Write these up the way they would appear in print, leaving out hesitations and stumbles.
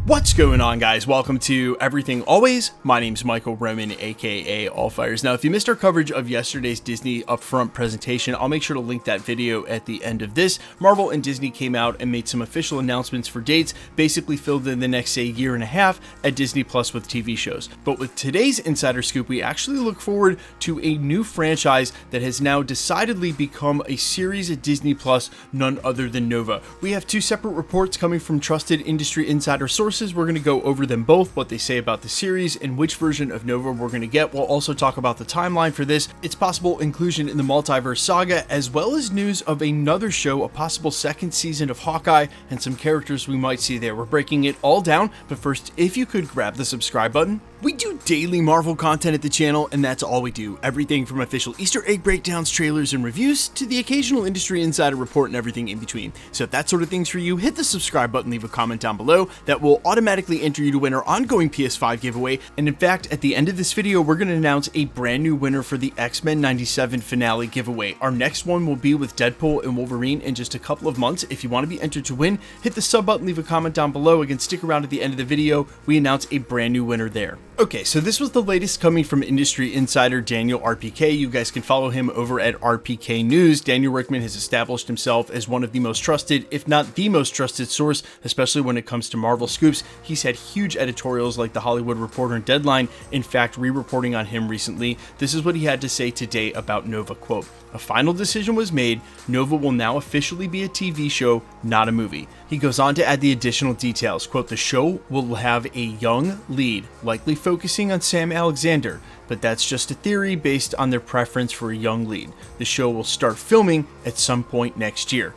What's going on, guys? Welcome to Everything Always. My name's Michael Roman, aka Allfires. Now, if you missed our coverage of yesterday's Disney Upfront presentation, I'll make sure to link that video at the end of this. Marvel and Disney came out and made some official announcements for dates, basically filled in the next, say, year and a half at Disney Plus with TV shows. But with today's Insider Scoop, we actually look forward to a new franchise that has now decidedly become a series at Disney Plus, none other than Nova. We have two separate reports coming from trusted industry insider sources. We're going to go over them both, what they say about the series, and which version of Nova we're going to get. We'll also talk about the timeline for this, its possible inclusion in the Multiverse saga, as well as news of another show, a possible second season of Hawkeye, and some characters we might see there. We're breaking it all down, but first, if you could grab the subscribe button. We do daily Marvel content at the channel, and that's all we do. Everything from official Easter egg breakdowns, trailers, and reviews, to the occasional industry insider report and everything in between. So if that sort of thing's for you, hit the subscribe button, leave a comment down below. That will automatically enter you to win our ongoing PS5 giveaway. And in fact, at the end of this video, we're going to announce a brand new winner for the X-Men 97 finale giveaway. Our next one will be with Deadpool and Wolverine in just a couple of months. If you want to be entered to win, hit the sub button, leave a comment down below. Again, stick around at the end of the video. We announce a brand new winner there. Okay, so this was the latest coming from industry insider Daniel RPK. You guys can follow him over at RPK News. Daniel Rickman has established himself as one of the most trusted, if not the most trusted source, especially when it comes to Marvel scoops. He's had huge editorials like The Hollywood Reporter and Deadline, in fact, re-reporting on him recently. This is what he had to say today about Nova, quote, "A final decision was made. Nova will now officially be a TV show, not a movie." He goes on to add the additional details, quote, "The show will have a young lead, likely focusing on Sam Alexander, but that's just a theory based on their preference for a young lead. The show will start filming at some point next year."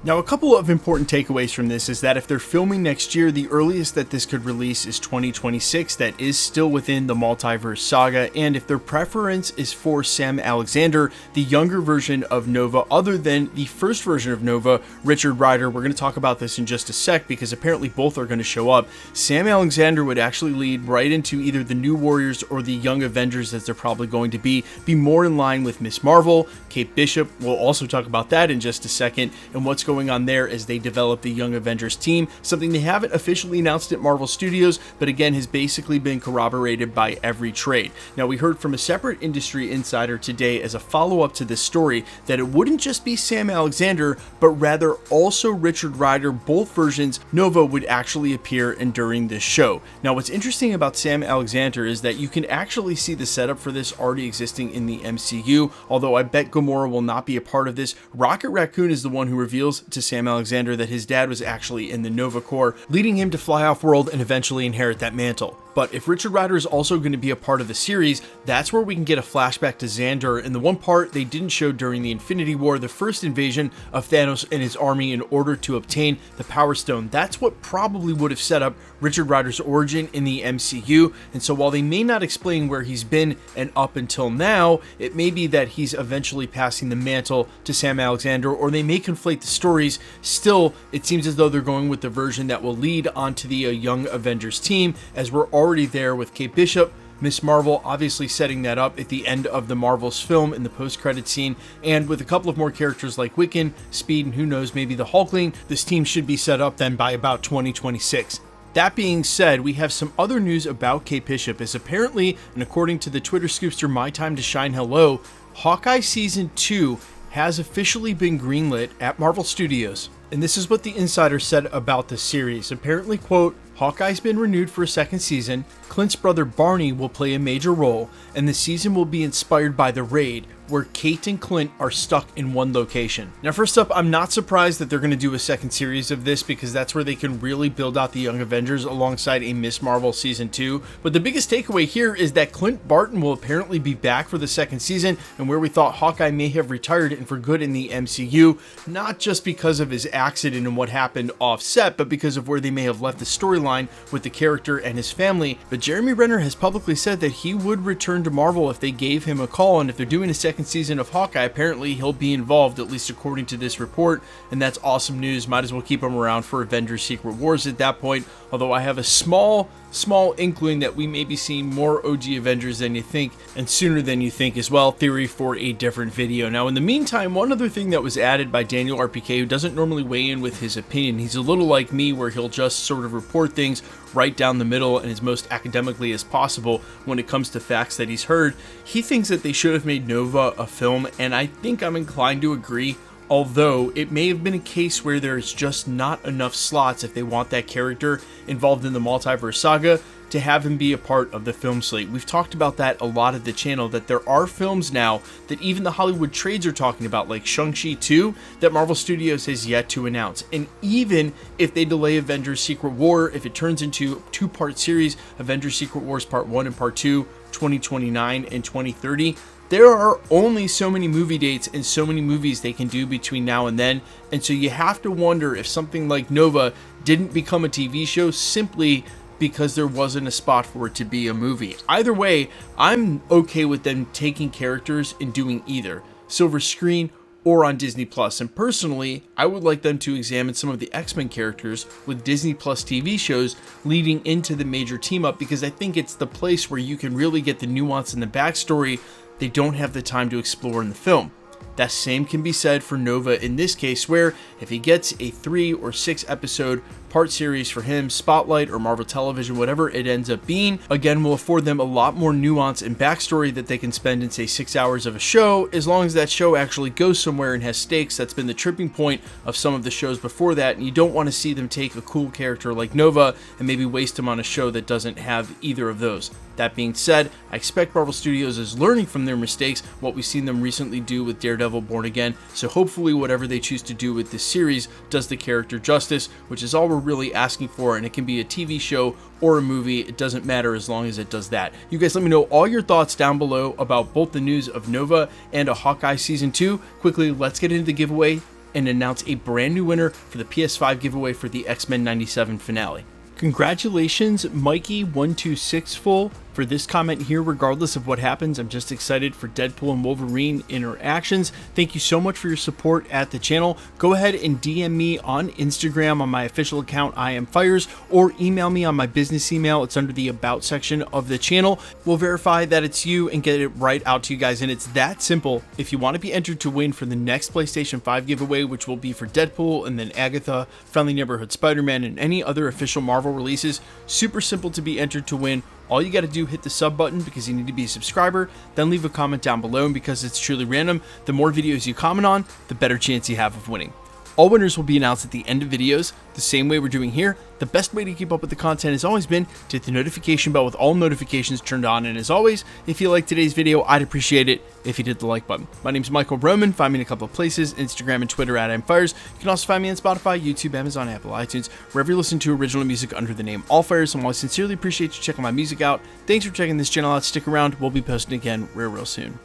Now, a couple of important takeaways from this is that if they're filming next year, the earliest that this could release is 2026. That is still within the Multiverse saga. And if their preference is for Sam Alexander, the younger version of Nova, other than the first version of Nova, Richard Rider, we're going to talk about this in just a sec because apparently both are going to show up. Sam Alexander would actually lead right into either the New Warriors or the Young Avengers, as they're probably going to be more in line with Miss Marvel. Kate Bishop, we'll also talk about that in just a second, and what's going on there as they develop the Young Avengers team, something they haven't officially announced at Marvel Studios, but again has basically been corroborated by every trade. Now, we heard from a separate industry insider today as a follow-up to this story that it wouldn't just be Sam Alexander, but rather also Richard Rider. Both versions, Nova would actually appear in during this show. Now, what's interesting about Sam Alexander is that you can actually see the setup for this already existing in the MCU, although I bet Gamora will not be a part of this. Rocket Raccoon is the one who reveals to Sam Alexander that his dad was actually in the Nova Corps, leading him to fly off-world and eventually inherit that mantle. But if Richard Rider is also going to be a part of the series, that's where we can get a flashback to Xandar in the one part they didn't show during the Infinity War, the first invasion of Thanos and his army in order to obtain the Power Stone. That's what probably would have set up Richard Rider's origin in the MCU. And so while they may not explain where he's been and up until now, it may be that he's eventually passing the mantle to Sam Alexander, or they may conflate the stories. Still, it seems as though they're going with the version that will lead onto the Young Avengers team, as we're already there with Kate Bishop, Miss Marvel obviously setting that up at the end of the Marvel's film in the post-credit scene, and with a couple of more characters like Wiccan, Speed, and who knows, maybe the Hulkling, this team should be set up then by about 2026. That being said, we have some other news about Kate Bishop, as apparently, and according to the Twitter scoopster My Time to Shine Hello, Hawkeye Season 2 has officially been greenlit at Marvel Studios. And this is what the insider said about the series. Apparently, quote, "Hawkeye's been renewed for a second season. Clint's brother Barney will play a major role, and the season will be inspired by The Raid, where Kate and Clint are stuck in one location." Now, first up, I'm not surprised that they're going to do a second series of this, because that's where they can really build out the Young Avengers alongside a Miss Marvel Season 2. But the biggest takeaway here is that Clint Barton will apparently be back for the second season, and where we thought Hawkeye may have retired and for good in the MCU, not just because of his accident and what happened off set, but because of where they may have left the storyline with the character and his family. But Jeremy Renner has publicly said that he would return to Marvel if they gave him a call, and if they're doing a second season of Hawkeye, apparently he'll be involved, at least according to this report, and that's awesome news. Might as well keep him around for Avengers Secret Wars at that point, although I have a small small inkling that we may be seeing more OG Avengers than you think, and sooner than you think as well. Theory for a different video. Now, in the meantime, one other thing that was added by Daniel RPK, who doesn't normally weigh in with his opinion. He's a little like me, where he'll just sort of report things right down the middle and as most academically as possible when it comes to facts that he's heard. He thinks that they should have made Nova a film, and I think I'm inclined to agree. Although it may have been a case where there's just not enough slots if they want that character involved in the multiverse saga to have him be a part of the film slate. We've talked about that a lot at the channel, that there are films now that even the Hollywood trades are talking about, like Shang-Chi 2, that Marvel Studios has yet to announce. And even if they delay Avengers Secret War, if it turns into a two-part series, Avengers Secret Wars Part 1 and Part 2, 2029 and 2030, there are only so many movie dates and so many movies they can do between now and then, and so you have to wonder if something like Nova didn't become a TV show simply because there wasn't a spot for it to be a movie. Either way, I'm okay with them taking characters and doing either silver screen or on Disney Plus. And personally, I would like them to examine some of the X-Men characters with Disney Plus TV shows leading into the major team up, because I think it's the place where you can really get the nuance and the backstory they don't have the time to explore in the film. That same can be said for Nova in this case, where if he gets a 3 or 6 episode part series for him, Spotlight or Marvel Television, whatever it ends up being, again, will afford them a lot more nuance and backstory that they can spend in, say, 6 hours of a show, as long as that show actually goes somewhere and has stakes. That's been the tripping point of some of the shows before that, and you don't want to see them take a cool character like Nova and maybe waste him on a show that doesn't have either of those. That being said, I expect Marvel Studios is learning from their mistakes, what we've seen them recently do with Daredevil Born Again, so hopefully whatever they choose to do with this series does the character justice, which is all we're really asking for, and it can be a TV show or a movie. It doesn't matter as long as it does that. You guys let me know all your thoughts down below about both the news of Nova and a Hawkeye Season 2. Quickly, let's get into the giveaway and announce a brand new winner for the PS5 giveaway for the X-Men 97 finale. Congratulations, Mikey126full, for this comment here. Regardless of what happens, I'm just excited for Deadpool and Wolverine interactions. Thank you so much for your support at the channel. Go ahead and DM me on Instagram on my official account, IamFires, or email me on my business email. It's under the About section of the channel. We'll verify that it's you and get it right out to you guys, and it's that simple. If you want to be entered to win for the next PlayStation 5 giveaway, which will be for Deadpool and then Agatha, Friendly Neighborhood Spider-Man, and any other official Marvel releases, super simple to be entered to win. All you got to do, hit the sub button because you need to be a subscriber, then leave a comment down below, and because it's truly random, the more videos you comment on, the better chance you have of winning. All winners will be announced at the end of videos, the same way we're doing here. The best way to keep up with the content has always been to hit the notification bell with all notifications turned on, and as always, if you liked today's video, I'd appreciate it if you hit the like button. My name's Michael Roman. Find me in a couple of places, Instagram and Twitter at @IamFires. You can also find me on Spotify, YouTube, Amazon, Apple, iTunes, wherever you listen to original music under the name AllFires. And while I sincerely appreciate you checking my music out, thanks for checking this channel out. Stick around, we'll be posting again real soon.